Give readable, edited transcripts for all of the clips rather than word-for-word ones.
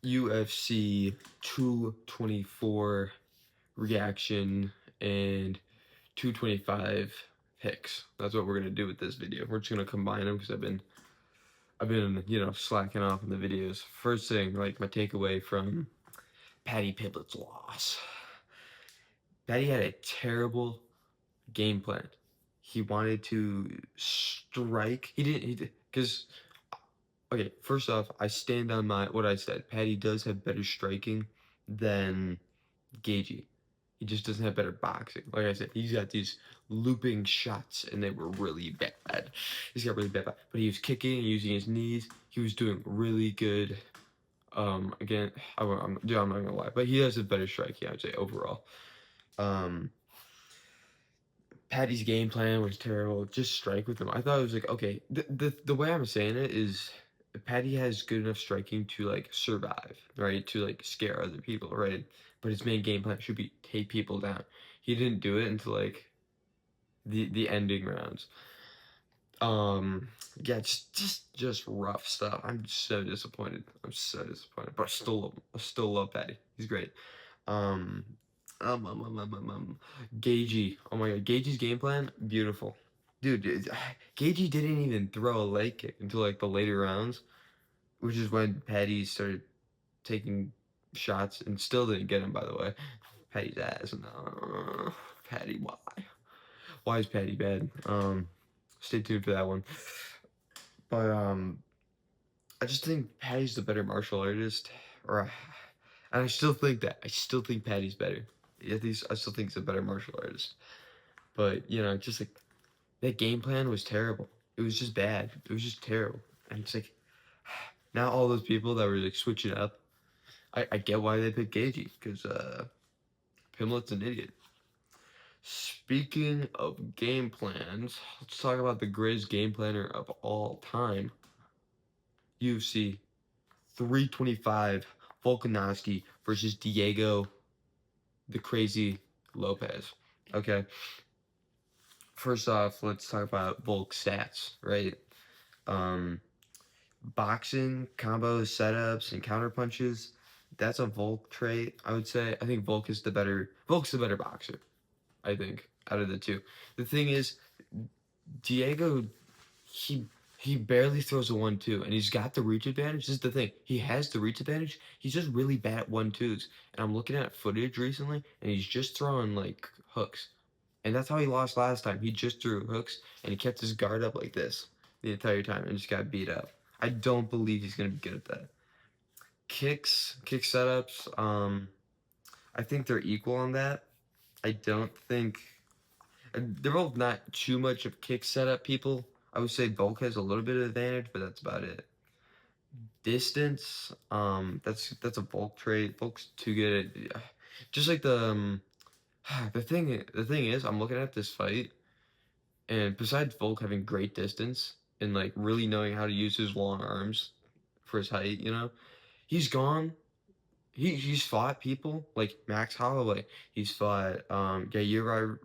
UFC 224 reaction and 225 picks. That's what we're gonna do with this video. We're just gonna combine them because I've been slacking off in the videos. First thing, like my takeaway from Paddy Pimblett's loss. Paddy had a terrible game plan. He wanted to strike. He didn't because okay, first off, I stand on what I said. Paddy does have better striking than Gagey. He just doesn't have better boxing. Like I said, he's got these looping shots, and they were really bad. He's got really bad, but he was kicking and using his knees. He was doing really good. Again, I'm not gonna lie, but he has a better striking, I would say, overall. Paddy's game plan was terrible. Just strike with him. I thought it was like, okay, the way I'm saying it is Paddy has good enough striking to like survive, right? To like scare other people, right? But his main game plan should be take people down. He didn't do it until like the ending rounds. Yeah, just rough stuff. I'm so disappointed. I'm so disappointed. But I still love Paddy. He's great. Um, Gagey. Oh my god, Gagey's game plan, beautiful. Dude, Gagey didn't even throw a leg kick until like the later rounds, which is when Paddy started taking shots and still didn't get him, by the way. Paddy's ass. No. Paddy, why? Why is Paddy bad? Stay tuned for that one. But I just think Paddy's the better martial artist, or and I still think that. I still think Paddy's better. At least I still think he's a better martial artist. But just like that game plan was terrible. It was just bad. It was just terrible. And it's like now all those people that were like switching up, I get why they picked Gagey because Pimlet's an idiot. Speaking of game plans, let's talk about the greatest game planner of all time. UFC 325 Volkanovski versus Diego the Crazy Lopez. Okay. First off, let's talk about Volk stats, right? Boxing, combos, setups, and counter punches. That's a Volk trait, I would say. I think Volk's the better boxer, I think, out of the two. The thing is, Diego, he barely throws a 1-2, and he's got the reach advantage. This is the thing. He has the reach advantage. He's just really bad at 1-2s. And I'm looking at footage recently, and he's just throwing like hooks. And that's how he lost last time. He just threw hooks, and he kept his guard up like this the entire time and just got beat up. I don't believe he's gonna be good at that. Kick setups. I think they're equal on that. I don't think they're both not too much of kick setup people. I would say Volk has a little bit of advantage, but that's about it. Distance, that's a Volk trait. Volk's too good at just like the thing is, I'm looking at this fight, and besides Volk having great distance and like really knowing how to use his long arms for his height, he's gone. He's fought people like Max Holloway. He's fought Yair,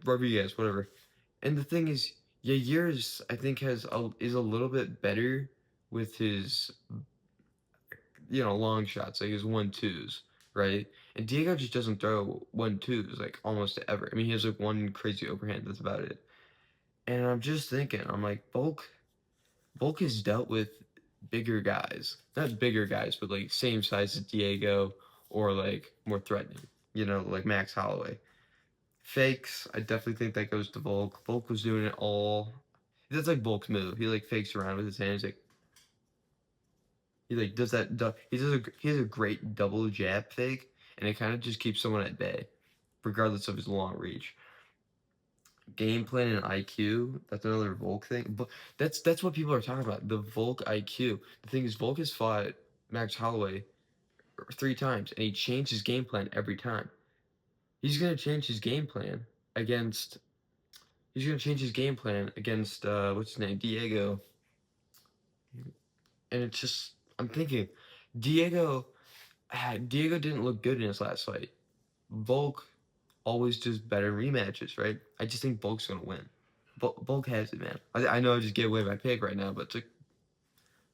Rodriguez, whatever. And the thing is, Yair I think is a little bit better with his long shots, like his 1-2s, right? And Diego just doesn't throw 1-2s like almost ever. I mean, he has like one crazy overhand. That's about it. And I'm just thinking, I'm like, Volk has dealt with bigger guys, not bigger guys, but like same size as Diego or like more threatening, like Max Holloway. Fakes, I definitely think that goes to Volk. Volk was doing it all. That's like Volk's move. He like fakes around with his hands, like he like does that. He has a great double jab fake, and it kind of just keeps someone at bay, regardless of his long reach. Game plan and IQ, that's another Volk thing. But that's what people are talking about. The Volk IQ. The thing is, Volk has fought Max Holloway 3 times, and he changed his game plan every time. He's gonna change his game plan against. He's gonna change his game plan against what's his name, Diego. And it's just, I'm thinking, Diego. Diego didn't look good in his last fight. Volk always does better rematches, right? I just think Volk's gonna win. Volk has it, man. I know I just gave away my pick right now, but it's like,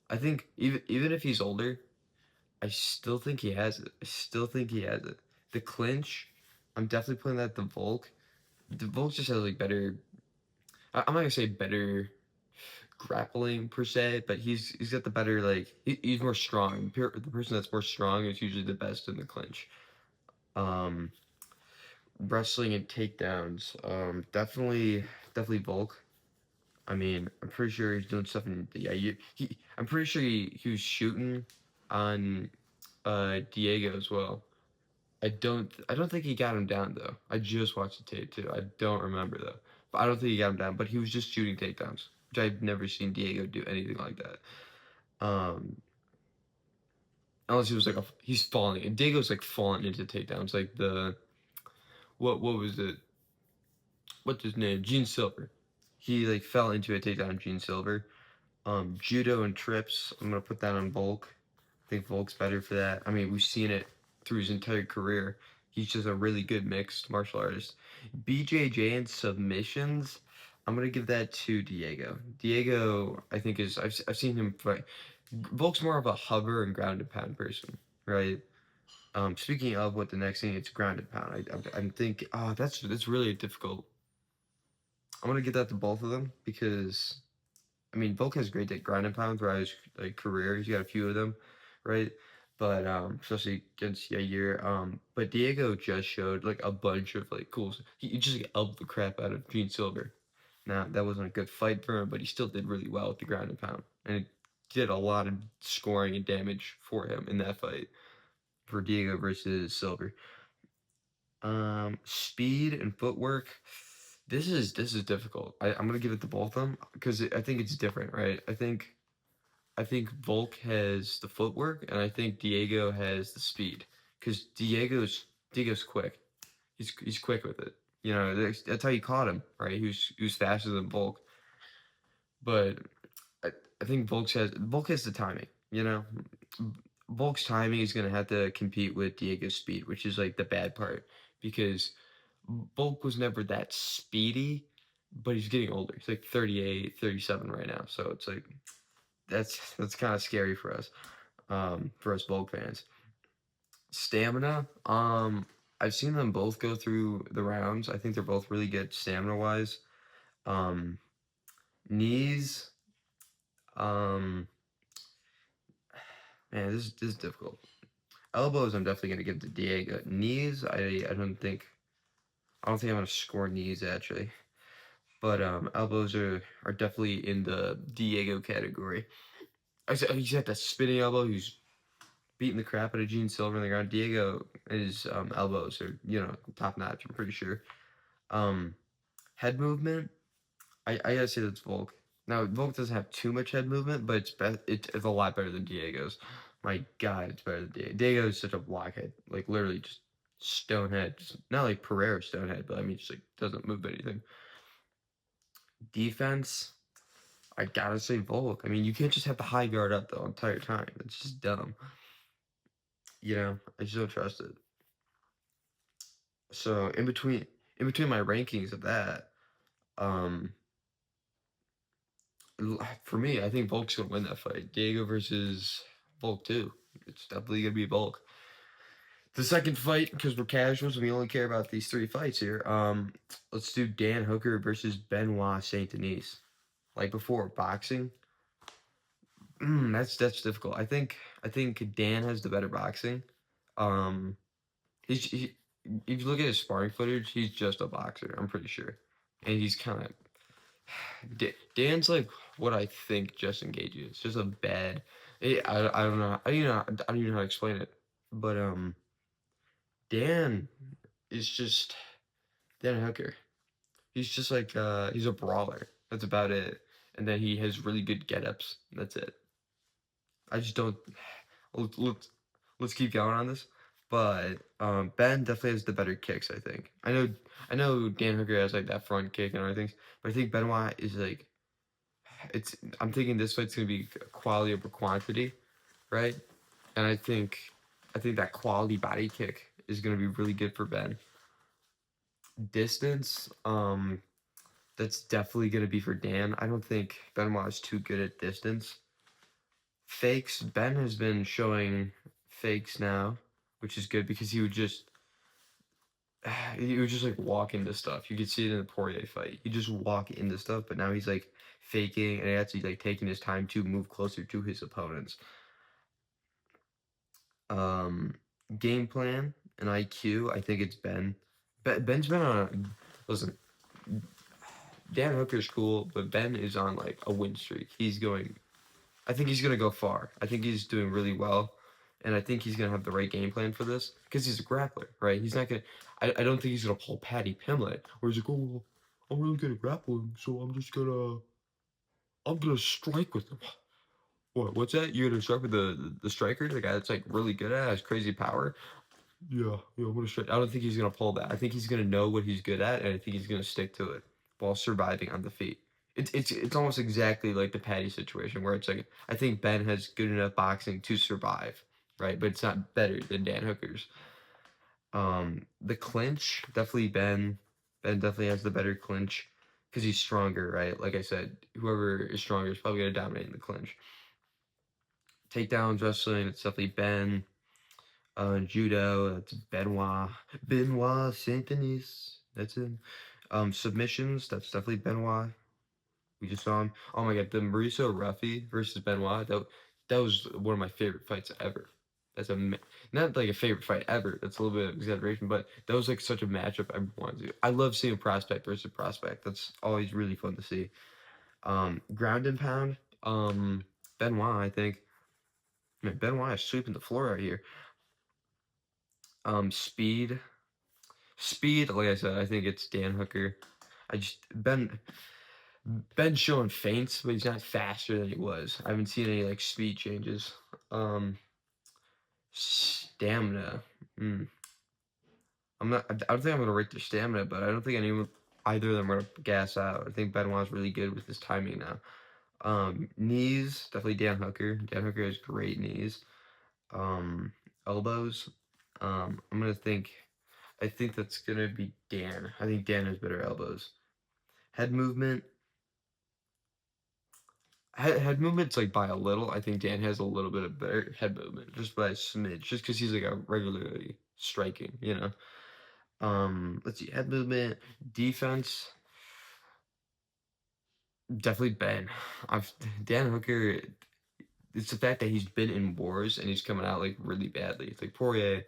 I think even if he's older, I still think he has it. I still think he has it. The clinch, I'm definitely putting that the Volk. The Volk just has like better. I'm not gonna say better grappling per se, but he's got the better like he's more strong. The person that's more strong is usually the best in the clinch. Um, Wrestling and takedowns, definitely Volk. I mean, I'm pretty sure he's doing stuff in yeah. I'm pretty sure he was shooting on Diego as well. I don't think he got him down though. I just watched the tape too. I don't remember though. But I don't think he got him down, but he was just shooting takedowns, which I've never seen Diego do anything like that. Um Unless he was like he's falling. And Diego's like falling into takedowns like the what was it? What's his name? Gene Silver. He like fell into a takedown of Gene Silver. Judo and trips, I'm gonna put that on Volk. I think Volk's better for that. I mean, we've seen it through his entire career. He's just a really good mixed martial artist. BJJ and submissions, I'm gonna give that to Diego. Diego, I think is I've seen him fight. Volk's more of a hover and ground and pound person, right? Speaking of what the next thing, it's ground and pound. I'm thinking, oh, that's really difficult. I'm gonna give that to both of them because I mean, Volk has great ground and pound throughout his like career. He's got a few of them, right? But especially against Yair. But Diego just showed like a bunch of like cool. He just like, elbowed the crap out of Gene Silver. Now that wasn't a good fight for him, but he still did really well with the ground and pound, and it did a lot of scoring and damage for him in that fight for Diego versus Silver. Speed and footwork. This is difficult. I'm gonna give it to both of them because I think it's different, right? I think Volk has the footwork, and I think Diego has the speed. Because Diego's quick. He's quick with it. You know, that's how you caught him, right? He was faster than Volk. But I, I think Volk has the timing. You know, Volk's timing is gonna have to compete with Diego's speed, which is like the bad part because Volk was never that speedy, but he's getting older. He's like 38, 37 right now, so it's like that's kind of scary for us Volk fans. Stamina, I've seen them both go through the rounds. I think they're both really good stamina wise. Um, Knees, um, man, this is difficult. Elbows, I'm definitely gonna give to Diego. Knees, I don't think I'm gonna score knees actually, but elbows are definitely in the Diego category. He's got that spinning elbow. He's beating the crap out of Gene Silver on the ground. Diego, his elbows are top notch. I'm pretty sure. Um, Head movement, I gotta say that's Volk. Now Volk doesn't have too much head movement, but it's a lot better than Diego's. My God, it's better than Diego. Diego is such a blockhead, like literally just stonehead. Just, not like Pereira stonehead, but I mean just like doesn't move anything. Defense, I gotta say Volk. I mean you can't just have the high guard up the entire time. It's just dumb. I just don't trust it. So in between my rankings of that, um, for me, I think Volk's gonna win that fight. Diego versus Volk too. It's definitely gonna be Volk. The second fight, because we're casuals and we only care about these three fights here. Let's do Dan Hooker versus Benoit Saint Denis. Like before, boxing. That's difficult. I think Dan has the better boxing. Um, he if you look at his sparring footage, he's just a boxer. I'm pretty sure, and he's kind of Dan's like what I think Justin Gage is. Just a bad. I don't know. I don't even know how to explain it. But Dan is just Dan Hooker. He's just like he's a brawler. That's about it. And then he has really good get-ups. That's it. I just don't. Let's let's keep going on this. But Ben definitely has the better kicks. I think. I know Dan Hooker has like that front kick and everything, but I think Benoit is like it's I'm thinking this fight's gonna be quality over quantity, right? And I think that quality body kick is gonna be really good for Ben. Distance, that's definitely gonna be for Dan. I don't think Benoit is too good at distance. Fakes, Ben has been showing fakes now, which is good because he would just like walk into stuff. You could see it in the Poirier fight. He just walk into stuff, but now he's like faking and actually like taking his time to move closer to his opponents. Um, Game plan and IQ. I think it's Ben. Ben's been on. Listen, Dan Hooker's cool, but Ben is on like a win streak. He's going. I think he's gonna go far. I think he's doing really well, and I think he's gonna have the right game plan for this because he's a grappler, right? He's not gonna. I don't think he's gonna pull Patty Pimlet, where he's like, oh, well, I'm really good at grappling, so I'm gonna strike with him. What's that? You're gonna strike with the striker, the guy that's like really good at, has crazy power. Yeah, I'm gonna strike. I don't think he's gonna pull that. I think he's gonna know what he's good at, and I think he's gonna stick to it while surviving on the feet. It's almost exactly like the Patty situation where it's like I think Ben has good enough boxing to survive, right? But it's not better than Dan Hooker's. The clinch definitely Ben. Ben definitely has the better clinch because he's stronger, right? Like I said, whoever is stronger is probably gonna dominate in the clinch. Takedowns, wrestling, it's definitely Ben. Judo, that's Benoit. Benoit Saint Denis. That's him. Submissions, that's definitely Benoit. We just saw him. Oh my god, the Mauricio Ruffy versus Benoit. That was one of my favorite fights ever. That's not like a favorite fight ever. That's a little bit of exaggeration, but that was like such a matchup I wanted to. I love seeing prospect versus prospect. That's always really fun to see. Ground and pound. Benoit, I think. Man, Benoit is sweeping the floor out here. Speed. Speed, like I said, I think it's Dan Hooker. I just Ben's showing feints, but he's not faster than he was. I haven't seen any like speed changes. Stamina. Mm. I'm not. I don't think I'm gonna rate their stamina, but I don't think either of them are gonna gas out. I think Benoit's really good with his timing now. Knees, definitely Dan Hooker. Dan Hooker has great knees. Um, Elbows. I'm gonna think. I think that's gonna be Dan. I think Dan has better elbows. Head movement. Head movement's like by a little. I think Dan has a little bit of better head movement, just by a smidge, just because he's like a regularly striking, you know. Let's see, head movement, defense, definitely Ben. I've Dan Hooker. It's the fact that he's been in wars and he's coming out like really badly. It's like Poirier.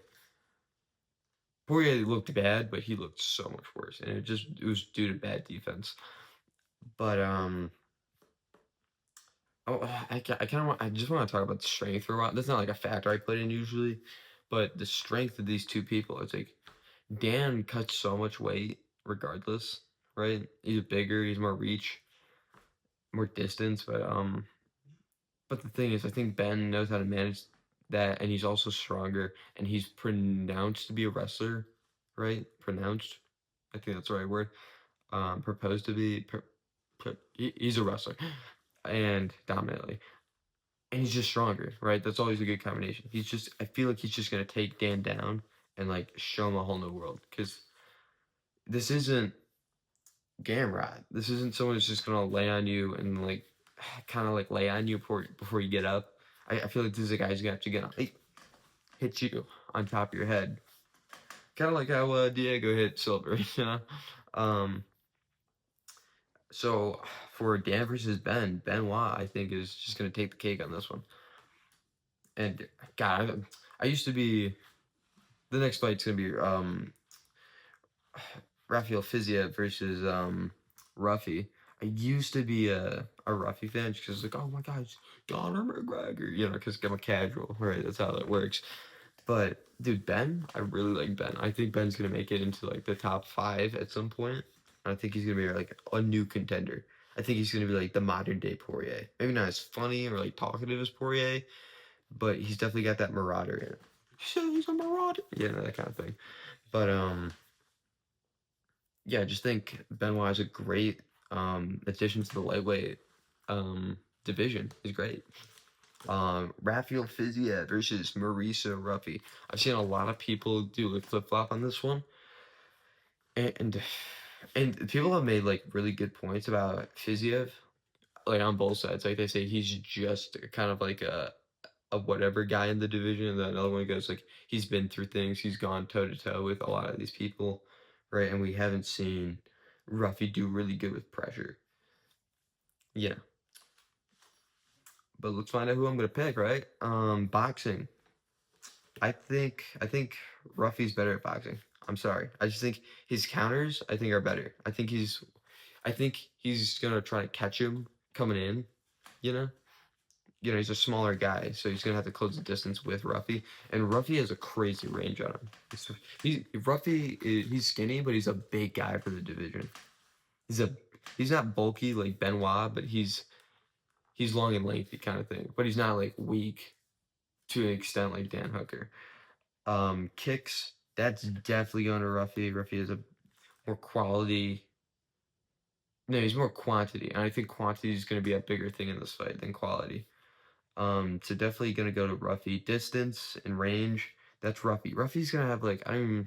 Poirier looked bad, but he looked so much worse, and it was due to bad defense. But oh, I kind of want. I just want to talk about the strength for a while. That's not like a factor I put in usually, but the strength of these two people. It's like Dan cuts so much weight regardless, right? He's bigger. He's more reach, more distance. But the thing is, I think Ben knows how to manage that, and he's also stronger, and he's pronounced to be a wrestler, right? Pronounced. I think that's the right word. Proposed to be. He's a wrestler, and dominantly. And he's just stronger, right? That's always a good combination. I feel like he's just gonna take Dan down and like show him a whole new world. Because this isn't Gamrot. This isn't someone who's just gonna lay on you and like kind of like lay on you before you get up. I feel like this is a guy who's gonna have to get on, hit you on top of your head, kind of like how Diego hit Silver, you know. Um, so for Dan versus Benoit, I think is just gonna take the cake on this one. And God, I used to be. The next fight's gonna be Rafael Fiziev versus Ruffy. I used to be a Ruffy fan just because like, oh my god, it's Conor McGregor, you know, because I'm a casual, right? That's how that works. But dude, Ben, I really like Ben. I think Ben's gonna make it into like the top 5 at some point. I think he's gonna be like a new contender. I think he's gonna be like the modern day Poirier. Maybe not as funny or like talkative as Poirier, but he's definitely got that marauder in it. He's a marauder, yeah, that kind of thing. But yeah, I just think Benoit is a great addition to the lightweight division. He's great. Rafael Fiziev versus Mauricio Ruffy. I've seen a lot of people do a flip flop on this one, and and people have made like really good points about Fiziev, like on both sides. Like they say he's just kind of like a whatever guy in the division, and then another one goes like he's been through things, he's gone toe to toe with a lot of these people, right? And we haven't seen Ruffy do really good with pressure. Yeah. But let's find out who I'm gonna pick, right? Boxing. I think Ruffy's better at boxing. I'm sorry. I just think his counters I think are better. I think he's gonna try to catch him coming in, you know? He's a smaller guy, so he's gonna have to close the distance with Ruffy. And Ruffy has a crazy range on him. He's skinny, but he's a big guy for the division. He's a he's not bulky like Benoit, but he's long and lengthy kind of thing. But he's not like weak to an extent like Dan Hooker. Kicks, that's definitely going to Ruffy. Ruffy is a more quality. No, he's more quantity, and I think quantity is going to be a bigger thing in this fight than quality. So definitely gonna go to Ruffy. Distance and range, that's Ruffy. Ruffy's gonna have like I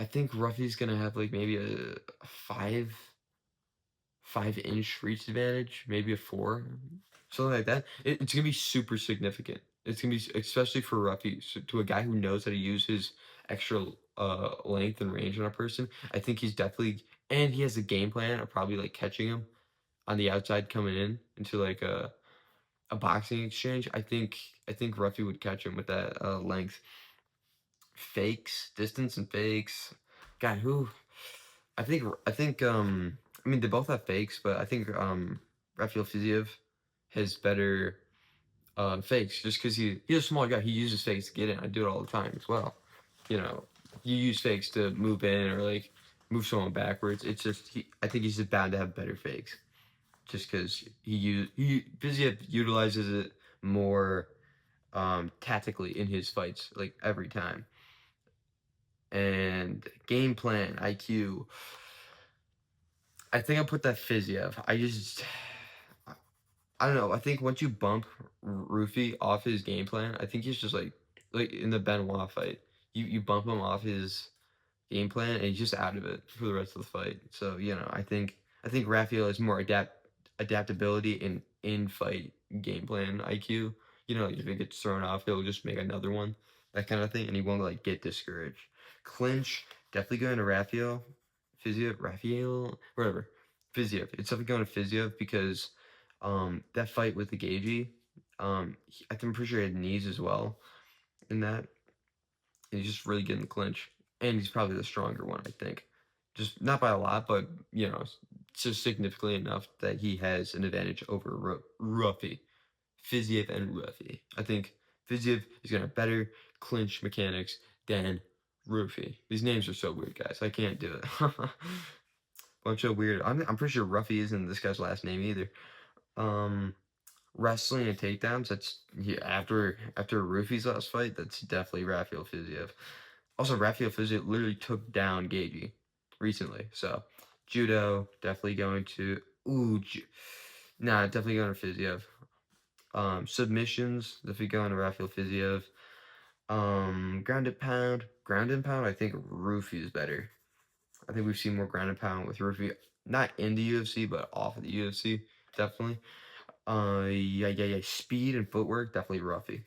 think Ruffy's gonna have like maybe a 5 inch reach advantage, maybe a 4, something like that. It's gonna be super significant. It's gonna be especially for Ruffy, so to a guy who knows how to use his extra length and range on a person. I think he's definitely, and he has a game plan of probably like catching him on the outside coming in into like a boxing exchange. I think Ruffy would catch him with that length. Fakes, distance and fakes. God, who? I mean they both have fakes, but I think Rafael Fiziev has better fakes just because he's a small guy. He uses fakes to get in. I do it all the time as well. You know, you use fakes to move in or like move someone backwards. It's just I think he's just bound to have better fakes just because Fiziev utilizes it more tactically in his fights like every time. And game plan IQ, I think I put that Fiziev. I don't know. I think once you bump Rufy off his game plan, I think he's just like in the Benoit fight. You bump him off his game plan and he's just out of it for the rest of the fight. So, I think Raphael has more adaptability in fight game plan IQ. If he gets thrown off, he'll just make another one, that kind of thing, and he won't like get discouraged. Clinch, definitely going to Raphael. Raphael, whatever. Fiziev. It's definitely going to Fiziev because that fight with the Gagey, I'm pretty sure he had knees as well in that. And he's just really good in the clinch. And he's probably the stronger one, I think. Just not by a lot, but just significantly enough that he has an advantage over Ruffy. Fiziev and Ruffy. I think Fiziev is gonna have better clinch mechanics than Ruffy. These names are so weird, guys. I can't do it. Bunch of weird. I'm pretty sure Ruffy isn't this guy's last name either. Um, Wrestling and takedowns. That's after Ruffy's last fight. That's definitely Raphael Fiziev. Also, Raphael Fiziev literally took down Gagey recently. So, judo definitely going to nah, definitely going to Fiziev. Submissions definitely going to Raphael Fiziev. Ground and pound. I think Rufy is better. I think we've seen more ground and pound with Rufy, not in the UFC, but off of the UFC, definitely. Yeah. Speed and footwork, definitely Ruffy.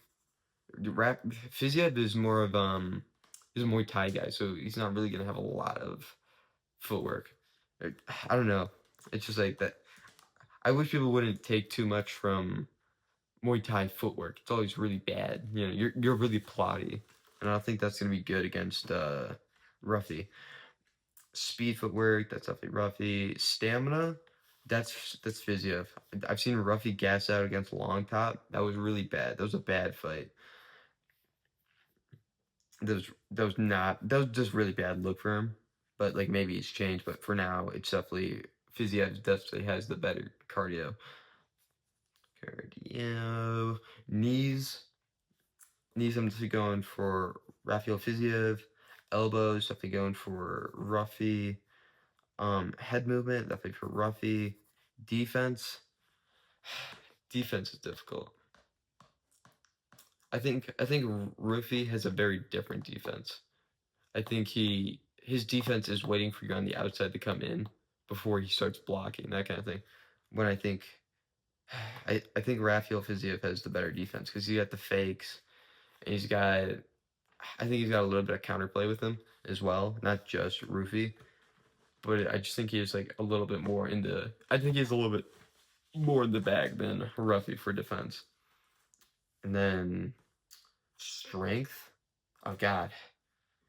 Fiziev is more of he's a Muay Thai guy, so he's not really gonna have a lot of footwork. I don't know. It's just like that. I wish people wouldn't take too much from Muay Thai footwork. It's always really bad. You're really plotty, and I don't think that's gonna be good against Ruffy. Speed footwork, that's definitely Ruffy. Stamina, that's Fiziev. I've seen Ruffy gas out against Long Top. That was really bad. That was a bad fight. That was just really bad look for him. But like maybe it's changed. But for now, it's definitely Fiziev definitely has the better cardio. Knees. Knees, I'm definitely going for Raphael Fiziev. Elbows, definitely going for Ruffy. Head movement, definitely for Ruffy. Defense. Defense is difficult. I think Ruffy has a very different defense. I think his defense is waiting for you on the outside to come in before he starts blocking, that kind of thing. When I think I think Rafael Fiziev has the better defense because he got the fakes and he's got I think he's got a little bit of counterplay with him as well, not just roofie. But I just think he's like a little bit more in the. I think he's a little bit more in the bag than Ruffy for defense. And then strength. Oh God,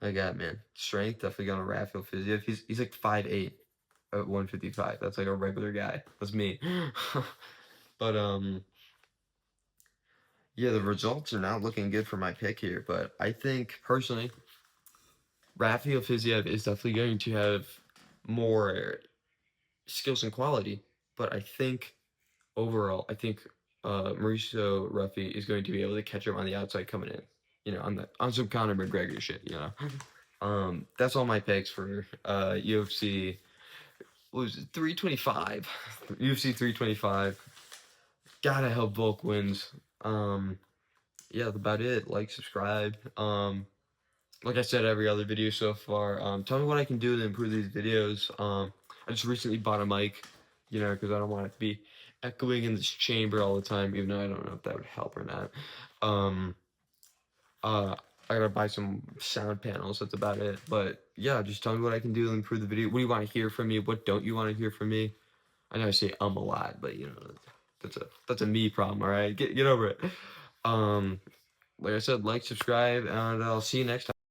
oh God, man, strength definitely going to Rafael Fiziev. He's like 5'8" at 155. That's like a regular guy. That's me. But yeah, the results are not looking good for my pick here. But I think personally, Rafael Fiziev is definitely going to have more skills and quality. But I think overall, I think Mauricio Ruffy is going to be able to catch him on the outside coming in. You know, on some Conor McGregor shit. You know, that's all my picks for UFC. What was it, 325? UFC 325. Gotta hope Volk wins. Yeah, that's about it. Like, subscribe. Like I said, every other video so far. Tell me what I can do to improve these videos. I just recently bought a mic, you know, because I don't want it to be echoing in this chamber all the time, even though I don't know if that would help or not. Um, I gotta buy some sound panels. That's about it. But yeah, just tell me what I can do to improve the video. What do you want to hear from me? What don't you want to hear from me? I know I say a lot, but you know, that's a me problem. All right, get over it. Um, like I said, like, subscribe, and I'll see you next time.